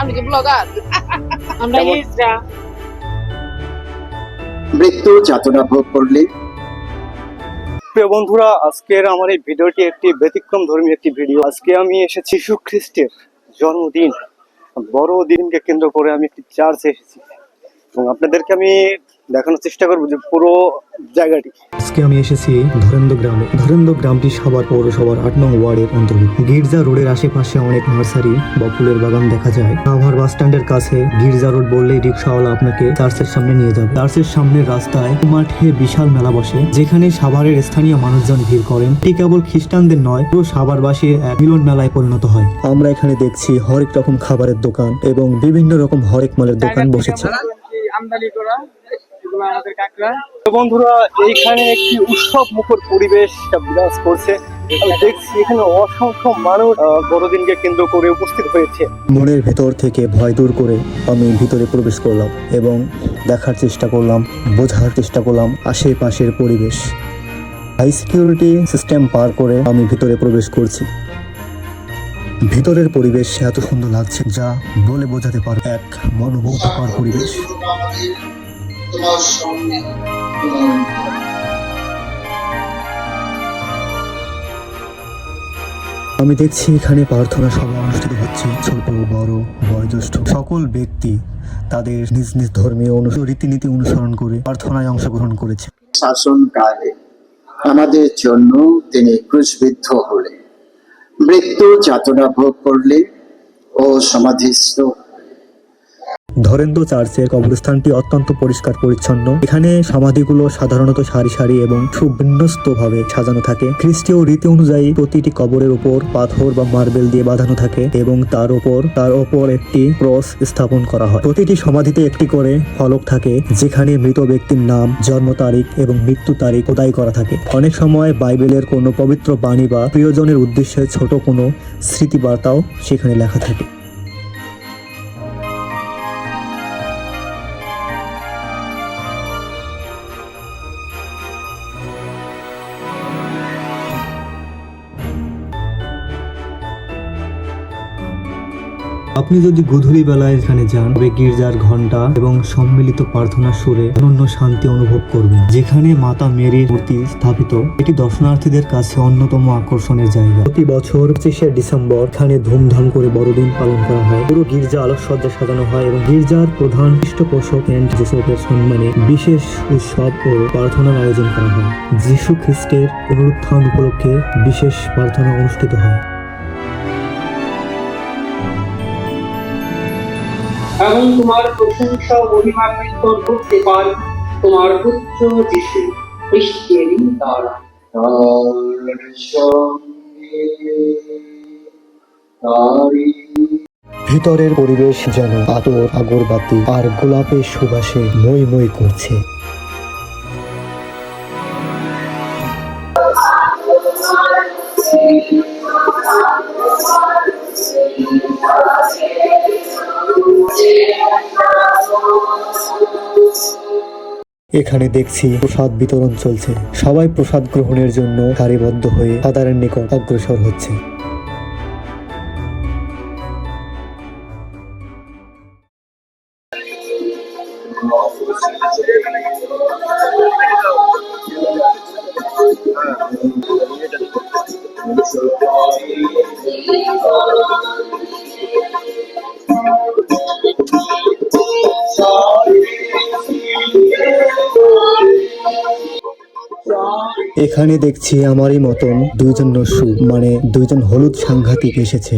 আমি কি ব্লগার? আমরা হিজড়া। মৃত্যু যাতনা ভোগ করলে। প্রিয় বন্ধুরা, আজকের আমার এই ভিডিওটি একটি ব্যতিক্রম ধর্মী একটি ভিডিও। আজকে আমি এসেছি যীশু খ্রিস্টের জন্মদিন, বড়দিনকে কেন্দ্র করে আমি একটি চার্চে এসেছি এবং আপনাদেরকে আমি দেখানোর চেষ্টা করবো যে পুরো জায়গাটি। আজকে আমি এসেছি ধরেন্দ্র গ্রামে। ধরেন্দ্র গ্রামটি সাভার পৌরসভার ৮ নং ওয়ার্ডের অন্তর্ভুক্ত। গির্জা রোডের আশেপাশে অনেক নার্সারি বা ফুলের বাগান দেখা যায়। সাভার বাস স্ট্যান্ডের কাছে গির্জা রোড বললেই রিক্সাওয়ালা আপনাকে চার্চের সামনে নিয়ে যাবে। চার্চের সামনের রাস্তায় মাঠে বিশাল মেলা বসে, যেখানে সাভারের স্থানীয় মানুষজন ভিড় করেন। এটি কেবল খ্রিস্টানদের নয়, পুরো সাভারবাসীর এক মিলন মেলায় পরিণত হয়। আমরা এখানে দেখছি হরেক রকম খাবারের দোকান এবং বিভিন্ন রকম হরেক মালের দোকান বসেছে। আমদানি করা এগুলো আমাদের কাকড়া। তো বন্ধুরা, এইখানে একটি উৎসব মুখর পরিবেশ বিরাজ করছে। আমি দেখছি এখানে অসংখ্য মানুষ বড়দিনকে কেন্দ্র করে উপস্থিত হয়েছে। মনের ভেতর থেকে ভয় দূর করে আমি ভিতরে প্রবেশ করলাম এবং দেখার চেষ্টা করলাম, বোঝার চেষ্টা করলাম আশেপাশের পরিবেশ। হাই সিকিউরিটি সিস্টেম পার করে আমি ভিতরে প্রবেশ করছি। ভিতরের পরিবেশ এত সুন্দর লাগছে যা বলে বোঝাতে পারবো, এক মনোমুগ্ধকর পরিবেশ। আমি দেখছি এখানে প্রার্থনা সভা অনুষ্ঠিত হচ্ছে। ছোট বড় বয়োজ্যেষ্ঠ সকল ব্যক্তি তাদের নিজ নিজ ধর্মীয় রীতিনীতি অনুসরণ করে প্রার্থনায় অংশগ্রহণ করেছে। শাসনকালে আমাদের জন্য তিনি ক্রুশবিদ্ধ হলে, মৃত্যু যাতনা ভোগ করলে ও সমাধিস্থ। ধরেন্দ্র চার্চের কবরস্থানটি অত্যন্ত পরিষ্কার পরিচ্ছন্ন। এখানে সমাধিগুলো সাধারণত সারি সারি এবং সুবিন্যস্ত ভাবে সাজানো থাকে। খ্রিস্টীয় রীতি অনুযায়ী প্রতিটি কবরের উপর পাথর বা মার্বেল দিয়ে বাঁধানো থাকে এবং তার উপর একটি ক্রস স্থাপন করা হয়। প্রতিটি সমাধিতে একটি করে ফলক থাকে, যেখানে মৃত ব্যক্তির নাম, জন্ম তারিখ এবং মৃত্যু তারিখ খোদাই করা থাকে। অনেক সময় বাইবেলের কোনো পবিত্র বাণী বা প্রিয়জনের উদ্দেশ্যে ছোট কোনো স্মৃতিবার্তাও সেখানে লেখা থাকে। আপনি যদি গধূলি বেলায় এখানে যান, তবে গির্জার ঘন্টা এবং সম্মিলিত প্রার্থনার সুরে অনন্য শান্তি অনুভব করবেন। যেখানে মাতা মেরির মূর্তি স্থাপিত, এটি দর্শনার্থীদের কাছে অন্যতম আকর্ষণের জায়গা। প্রতি বছর 25শে ডিসেম্বর এখানে ধুমধাম করে বড়দিন পালন করা হয়। পুরো গির্জা আলোকসজ্জা সাজানো হয় এবং গির্জার প্রধান পৃষ্ঠপোষক সেন্ট জোসেফের সম্মানে বিশেষ উৎসব ও প্রার্থনার আয়োজন করা হয়। যীশু খ্রিস্টের পুনরুত্থান উপলক্ষে বিশেষ প্রার্থনা অনুষ্ঠিত হয়। এবং তোমার প্রশংসা মহিমান্বিত করতে পারে তোমার পুত্র যীশু খ্রিস্টেরই দ্বারা। ভিতরের পরিবেশ যেন আতর, আগরবাতি আর গোলাপের সুবাসে মই মই করছে। এখানে দেখছি প্রসাদ বিতরণ চলছে। সবাই প্রসাদ গ্রহণের জন্য সারিবদ্ধ হয়ে ফাদারের নিকট অগ্রসর হচ্ছে। এখানে দেখছি আমারই মতন দুইজন নস্যু, মানে দুইজন হলুদ সাংঘাতিক এসেছে।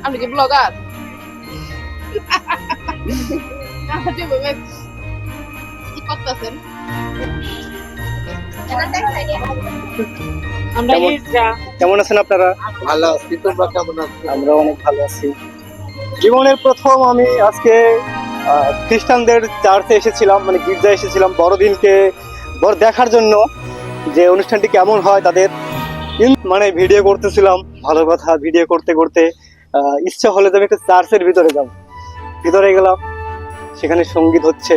আমি কি ব্লগার? কি করতেছেন? আমরা হিজড়া। কেমন আছেন আপনারা? ভালো আছি, তোমরা কেমন আছো? আমরা অনেক ভালো আছি। জীবনের প্রথম আমি আজকে খ্রিস্টানদের চার্চে এসেছিলাম, মানে গির্জায় এসেছিলাম বড়দিনকে দেখার জন্য, যে অনুষ্ঠানটি কেমন হয় তাদের। মানে ভিডিও করতেছিলাম, ভালো কথা। ভিডিও করতে করতে ইচ্ছা হলে তো আমি একটা চার্চের ভিতরে যাব। ভিতরে গেলাম, সেখানে সঙ্গীত হচ্ছে।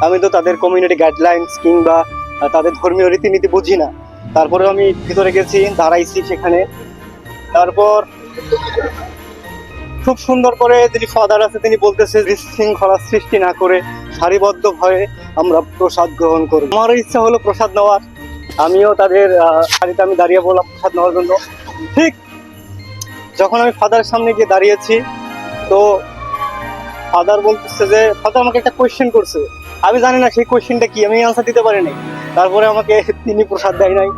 আমি তো তাদের কমিউনিটি গাইডলাইন্স কিংবা তাদের ধর্মীয় রীতিনীতি বুঝি না, তারপরেও আমি ভিতরে গেছি, দাঁড়াইছি সেখানে। তারপর খুব সুন্দর করে যিনি ফাদার আছে তিনি বলতেছে বিশৃঙ্খলা সৃষ্টি না করে সারিবদ্ধ হয়ে আমরা প্রসাদ গ্রহণ করব। আমারও ইচ্ছা হলো প্রসাদ নেওয়ার, আমিও তাদের সারিতে আমি দাঁড়িয়ে বললাম প্রসাদ নেওয়ার জন্য। ঠিক যখন আমি ফাদারের সামনে গিয়ে দাঁড়িয়েছি, তো ফাদার বলতেছে যে, ফাদার আমাকে একটা কোয়েশ্চেন করছে, আমি জানি না সেই কোয়েশ্চেনটা কি, আমি আনসার দিতে পারি নাই। তারপরে আমাকে তিনি প্রসাদ দেয় নাই।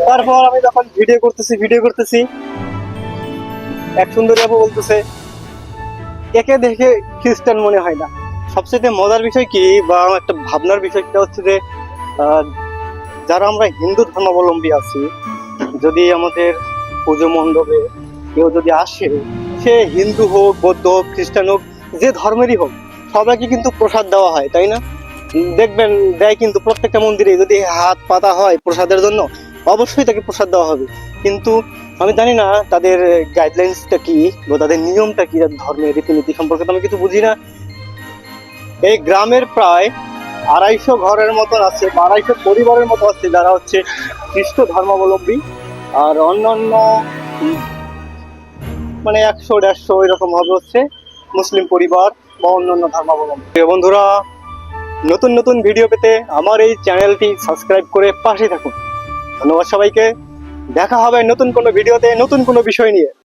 তারপর আমি যখন ভিডিও করতেছি এক সুন্দরী আপু বলতেছে, একে দেখে খ্রিস্টান মনে হয় না। সবচেয়ে মজার বিষয় কি বা একটা ভাবনার বিষয় সেটা হচ্ছে যে যারা আমরা হিন্দু ধর্মাবলম্বী আছি, যদি আমাদের পুজো মণ্ডপে কেউ যদি আসে, সে হিন্দু হোক, বৌদ্ধ হোক, খ্রিস্টান হোক, যে ধর্মেরই হোক, সবাইকে কিন্তু প্রসাদ দেওয়া হয়, তাই না? দেখবেন দেয়, কিন্তু প্রত্যেকটা মন্দিরে যদি হাত পাতা হয় প্রসাদের জন্য, অবশ্যই তাকে প্রসাদ দেওয়া হবে। কিন্তু আমি জানি না তাদের গাইডলাইন্সটা কি বা তাদের নিয়মটা কি, তাদের ধর্মের রীতিনীতি সম্পর্কে তো আমি কিছু বুঝি না। এই গ্রামের প্রায় 250 ঘরের মতন আছে, 250 পরিবারের মতো আছে যারা হচ্ছে খ্রিস্ট ধর্মাবলম্বী, আর অন্যান্য মানে 100-150 এরকম ভাবে হচ্ছে মুসলিম পরিবার বা অন্যান্য ধর্মাবলম্বী। বন্ধুরা, নতুন নতুন ভিডিও পেতে আমার এই চ্যানেলটি সাবস্ক্রাইব করে পাশে থাকুন। ধন্যবাদ সবাইকে। দেখা হবে নতুন কোনো ভিডিওতে, নতুন কোনো বিষয় নিয়ে।